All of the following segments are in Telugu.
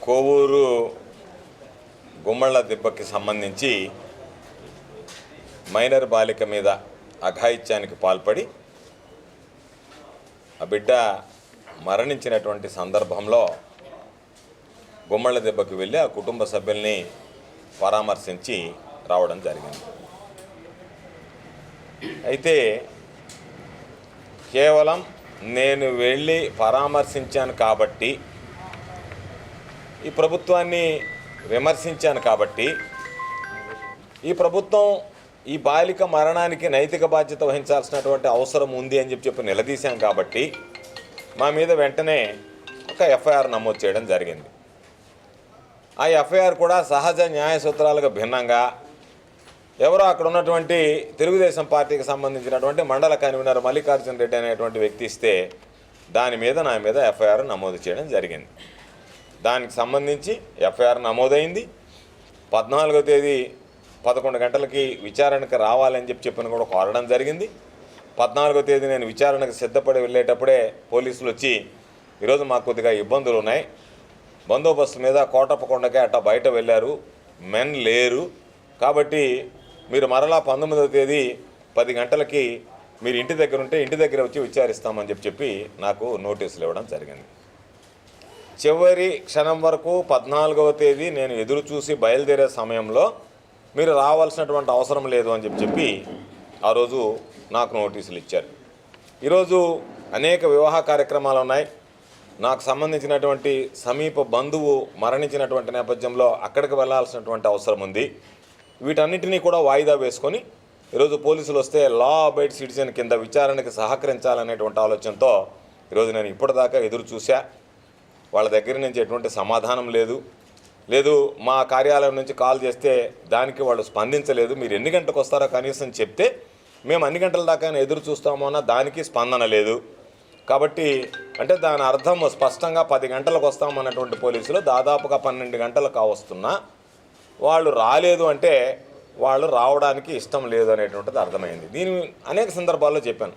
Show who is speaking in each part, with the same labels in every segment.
Speaker 1: కోవూరు గుమ్మళ్ళ దిబ్బకి సంబంధించి మైనర్ బాలిక మీద అఘాయిత్యానికి పాల్పడి ఆ బిడ్డ మరణించినటువంటి సందర్భంలో గుమ్మళ్ళ దిబ్బకి వెళ్ళి ఆ కుటుంబ సభ్యుల్ని పరామర్శించి రావడం జరిగింది. అయితే కేవలం నేను వెళ్ళి పరామర్శించాను కాబట్టి, ఈ ప్రభుత్వాన్ని విమర్శించాను కాబట్టి, ఈ ప్రభుత్వం ఈ బాలిక మరణానికి నైతిక బాధ్యత వహించాల్సినటువంటి అవసరం ఉంది అని చెప్పి నిలదీశాం కాబట్టి మా మీద వెంటనే ఒక ఎఫ్ఐఆర్ నమోదు చేయడం జరిగింది. ఆ ఎఫ్ఐఆర్ కూడా సహజ న్యాయ సూత్రాలకు భిన్నంగా ఎవరో అక్కడ ఉన్నటువంటి తెలుగుదేశం పార్టీకి సంబంధించినటువంటి మండల కన్వీనర్ మల్లికార్జున రెడ్డి అనేటువంటి వ్యక్తి ఇస్తే దాని మీద నా మీద ఎఫ్ఐఆర్ నమోదు చేయడం జరిగింది. దానికి సంబంధించి ఎఫ్ఐఆర్ నమోదైంది. 14వ తేదీ 11 గంటలకి విచారణకు రావాలని చెప్పని కూడా కోరడం జరిగింది. 14వ తేదీ నేను విచారణకు సిద్ధపడి వెళ్ళేటప్పుడే పోలీసులు వచ్చి ఈరోజు మాకు కొద్దిగా ఇబ్బందులు ఉన్నాయి, బందోబస్తు మీద కోటప్పకొండకే అట్టా బయట వెళ్ళారు, మెన్ లేరు, కాబట్టి మీరు మరలా 19వ తేదీ 10 గంటలకి మీరు ఇంటి దగ్గర ఉంటే ఇంటి దగ్గర వచ్చి విచారిస్తామని చెప్పి నాకు నోటీసులు ఇవ్వడం జరిగింది. చివరి క్షణం వరకు 14వ తేదీ నేను ఎదురు చూసి బయలుదేరే సమయంలో మీరు రావాల్సినటువంటి అవసరం లేదు అని చెప్పి ఆ రోజు నాకు నోటీసులు ఇచ్చారు. ఈరోజు అనేక వివాహ కార్యక్రమాలు ఉన్నాయి. నాకు సంబంధించినటువంటి సమీప బంధువు మరణించినటువంటి నేపథ్యంలో అక్కడికి వెళ్ళాల్సినటువంటి అవసరం ఉంది. వీటన్నిటినీ కూడా వాయిదా వేసుకొని ఈరోజు పోలీసులు వస్తే లా అబైడ్ సిటిజన్ కింద విచారణకి సహకరించాలనేటువంటి ఆలోచనతో ఈరోజు నేను ఇప్పటిదాకా ఎదురు చూశా. వాళ్ళ దగ్గర నుంచి ఎటువంటి సమాధానం లేదు. మా కార్యాలయం నుంచి కాల్ చేస్తే దానికి వాళ్ళు స్పందించలేదు. మీరు ఎన్ని గంటలకు వస్తారో కనీసం చెప్తే మేము అన్ని గంటల దాకా ఎదురు చూస్తామో అన్న దానికి స్పందన లేదు. కాబట్టి అంటే దాని అర్థం స్పష్టంగా 10 గంటలకు వస్తామన్నటువంటి పోలీసులు దాదాపుగా 12 గంటలకు కావస్తున్నా వాళ్ళు రాలేదు అంటే వాళ్ళు రావడానికి ఇష్టం లేదు అనేటువంటిది అర్థమైంది. దీని అనేక సందర్భాల్లో చెప్పాను.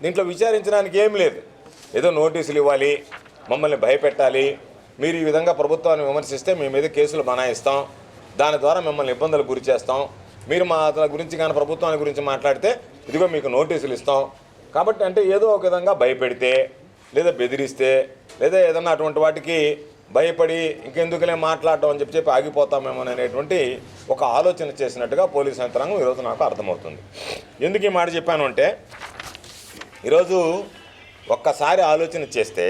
Speaker 1: దీంట్లో విచారించడానికి ఏం లేదు. ఏదో నోటీసులు ఇవ్వాలి, మమ్మల్ని భయపెట్టాలి, మీరు ఈ విధంగా ప్రభుత్వాన్ని విమర్శిస్తే మీ మీద కేసులు బనాయిస్తాం, దాని ద్వారా మిమ్మల్ని ఇబ్బందులకు గురి చేస్తాం, మీరు మా గురించి కానీ ప్రభుత్వాన్ని గురించి మాట్లాడితే ఇదిగో మీకు నోటీసులు ఇస్తాం. కాబట్టి అంటే ఏదో ఒక విధంగా భయపెడితే లేదా బెదిరిస్తే లేదా ఏదన్నా అటువంటి వాటికి భయపడి ఇంకెందుకులే మాట్లాడటం అని చెప్పి ఆగిపోతామేమో అనేటువంటి ఒక ఆలోచన చేసినట్టుగా పోలీసు యంత్రాంగం ఈరోజు నాకు అర్థమవుతుంది. ఎందుకు ఈ మాట చెప్పాను అంటే ఈరోజు ఒక్కసారి ఆలోచన చేస్తే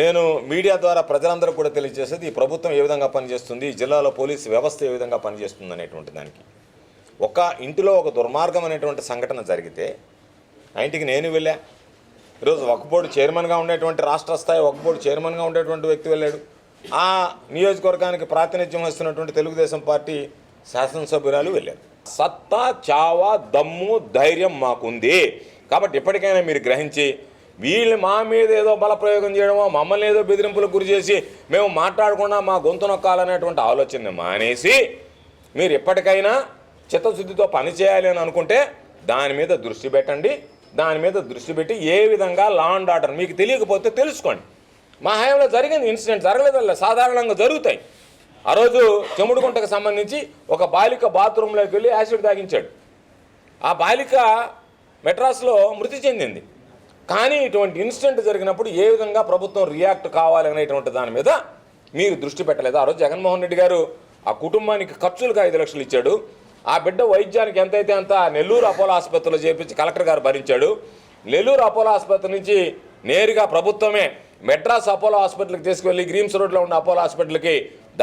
Speaker 1: నేను మీడియా ద్వారా ప్రజలందరూ కూడా తెలియజేసేది ఈ ప్రభుత్వం ఏ విధంగా పనిచేస్తుంది, ఈ జిల్లాలో పోలీసు వ్యవస్థ ఏ విధంగా పనిచేస్తుంది అనేటువంటి దానికి. ఒక ఇంటిలో ఒక దుర్మార్గం అనేటువంటి సంఘటన జరిగితే ఆ ఇంటికి నేను వెళ్ళా. ఈరోజు వక్ఫ్ బోర్డు చైర్మన్గా ఉండేటువంటి రాష్ట్ర స్థాయి వక్ఫ్ బోర్డు చైర్మన్గా ఉండేటువంటి వ్యక్తి వెళ్ళాడు. ఆ నియోజకవర్గానికి ప్రాతినిధ్యం వస్తున్నటువంటి తెలుగుదేశం పార్టీ శాసనసభ్యురాలు వెళ్ళారు. సత్తా, చావా, దమ్ము, ధైర్యం మాకుంది. కాబట్టి ఇప్పటికైనా మీరు గ్రహించి వీళ్ళు మా మీద ఏదో బలప్రయోగం చేయడమో మమ్మల్ని ఏదో బెదిరింపులకు గురి చేసి మేము మాట్లాడకుండా మా గొంతు నొక్కాలనేటువంటి ఆలోచనని మానేసి మీరు ఎప్పటికైనా చిత్తశుద్ధితో పనిచేయాలి అని అనుకుంటే దాని మీద దృష్టి పెట్టండి. దాని మీద దృష్టి పెట్టి ఏ విధంగా లా అండ్ ఆర్డర్ మీకు తెలియకపోతే తెలుసుకోండి. మా హయాంలో జరిగింది ఇన్సిడెంట్, జరగలేదు, సాధారణంగా జరుగుతాయి. ఆ రోజు చెముడుగుంటకు సంబంధించి ఒక బాలిక బాత్రూంలోకి వెళ్ళి యాసిడ్ తాగించాడు. ఆ బాలిక మెడ్రాస్లో మృతి చెందింది. కానీ ఇటువంటి ఇన్సిడెంట్ జరిగినప్పుడు ఏ విధంగా ప్రభుత్వం రియాక్ట్ కావాలి అనేటువంటి దాని మీద మీరు దృష్టి పెట్టలేదు. ఆ రోజు జగన్మోహన్ రెడ్డి గారు ఆ కుటుంబానికి ఖర్చులకు 5 లక్షలు ఇచ్చాడు. ఆ బిడ్డ వైద్యానికి ఎంతైతే అంత నెల్లూరు అపోలో ఆసుపత్రిలో చేర్పించి కలెక్టర్ గారు భరించాడు. నెల్లూరు అపోలో ఆసుపత్రి నుంచి నేరుగా ప్రభుత్వమే మెడ్రాస్ అపోలో హాస్పిటల్కి తీసుకువెళ్ళి గ్రీమ్స్ రోడ్లో ఉన్న అపోలో హాస్పిటల్కి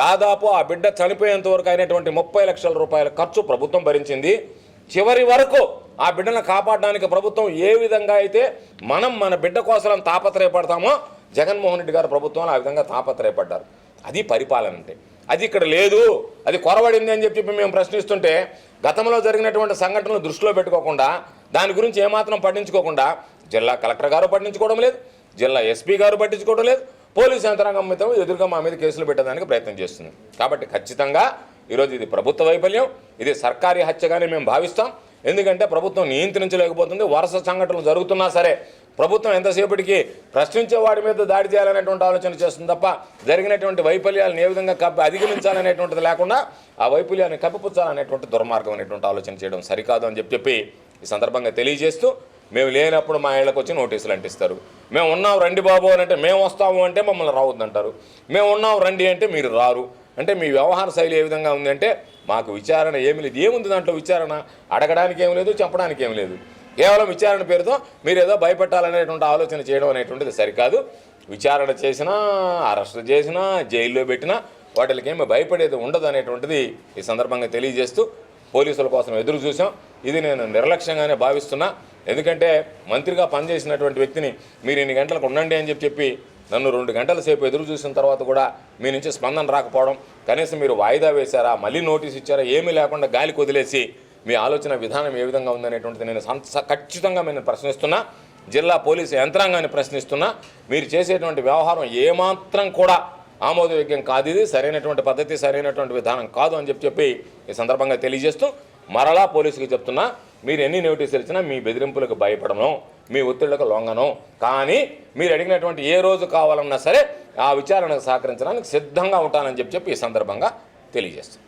Speaker 1: దాదాపు ఆ బిడ్డ చనిపోయేంత వరకు అయినటువంటి 30 లక్షల రూపాయల ఖర్చు ప్రభుత్వం భరించింది. చివరి వరకు ఆ బిడ్డను కాపాడడానికి ప్రభుత్వం ఏ విధంగా అయితే మనం మన బిడ్డ కోసం తాపత్రయపడతామో జగన్మోహన్ రెడ్డి గారు ప్రభుత్వంలో ఆ విధంగా తాపత్రయపడ్డారు. అది పరిపాలన అంటే. అది ఇక్కడ లేదు, అది కొరవడింది అని చెప్పి మేము ప్రశ్నిస్తుంటే గతంలో జరిగినటువంటి సంఘటనలు దృష్టిలో పెట్టుకోకుండా దాని గురించి ఏమాత్రం పట్టించుకోకుండా జిల్లా కలెక్టర్ గారు పట్టించుకోవడం లేదు, జిల్లా ఎస్పీ గారు పట్టించుకోవడం లేదు, పోలీసు యంత్రాంగం మితం ఎదురుగా మా మీద కేసులు పెట్టడానికి ప్రయత్నం చేస్తుంది. కాబట్టి ఖచ్చితంగా ఈరోజు ఇది ప్రభుత్వ వైఫల్యం, ఇది సర్కారీ హత్యగానే మేము భావిస్తాం. ఎందుకంటే ప్రభుత్వం నియంత్రించలేకపోతుంది. వరుస సంఘటనలు జరుగుతున్నా సరే ప్రభుత్వం ఎంతసేపటికి ప్రశ్నించే వాడి మీద దాడి చేయాలనేటువంటి ఆలోచన చేస్తుంది తప్ప జరిగినటువంటి వైఫల్యాలను ఏ విధంగా అధిగమించాలనేటువంటిది లేకుండా ఆ వైఫల్యాన్ని కప్పిపుచ్చాలనేటువంటి దుర్మార్గం అనేటువంటి ఆలోచన చేయడం సరికాదు అని చెప్పి ఈ సందర్భంగా తెలియజేస్తూ, మేము లేనప్పుడు మా ఇళ్ళకి వచ్చి నోటీసులు అంటిస్తారు. మేము ఉన్నాం రండి బాబు అని అంటే మేము వస్తాము అంటే మమ్మల్ని రావద్దంటారు. మేము ఉన్నాం రండి అంటే మీరు రారు. అంటే మీ వ్యవహార శైలి ఏ విధంగా ఉంది అంటే మాకు విచారణ ఏమి లేదు. ఏముంది దాంట్లో విచారణ? అడగడానికి ఏం లేదు, చెప్పడానికి ఏం లేదు. కేవలం విచారణ పేరుతో మీరు ఏదో భయపెట్టాలనేటువంటి ఆలోచన చేయడం అనేటువంటిది సరికాదు. విచారణ చేసినా, అరెస్ట్ చేసినా, జైల్లో పెట్టినా వాటికి ఏమి భయపడేది ఉండదు అనేటువంటిది ఈ సందర్భంగా తెలియజేస్తూ, పోలీసుల కోసం ఎదురు చూసాం. ఇది నేను నిర్లక్ష్యంగానే భావిస్తున్నా. ఎందుకంటే మంత్రిగా పనిచేసినటువంటి వ్యక్తిని మీరు ఇన్ని గంటలకు ఉండండి అని చెప్పి నన్ను 2 గంటల సేపు ఎదురు చూసిన తర్వాత కూడా మీ నుంచి స్పందన రాకపోవడం, కనీసం మీరు వాయిదా వేశారా, మళ్ళీ నోటీస్ ఇచ్చారా, ఏమీ లేకుండా గాలికి వదిలేసి మీ ఆలోచన విధానం ఏ విధంగా ఉందనేటువంటిది నేను ఖచ్చితంగా నేను ప్రశ్నిస్తున్నా. జిల్లా పోలీసు యంత్రాంగాన్ని ప్రశ్నిస్తున్నా. మీరు చేసేటువంటి వ్యవహారం ఏమాత్రం కూడా ఆమోదయోగ్యం కాదు. ఇది సరైనటువంటి పద్ధతి, సరైనటువంటి విధానం కాదు అని చెప్పి ఈ సందర్భంగా తెలియజేస్తూ, మరలా పోలీసుకి చెప్తున్నా, మీరు ఎన్ని నోటీసులు ఇచ్చినా మీ బెదిరింపులకు భయపడను, మీ ఒత్తిళ్లకు లొంగను. కానీ మీరు అడిగినటువంటి ఏ రోజు కావాలన్నా సరే ఆ విచారణకు సహకరించడానికి సిద్ధంగా ఉంటానని చెప్పి ఈ సందర్భంగా తెలియజేస్తాను.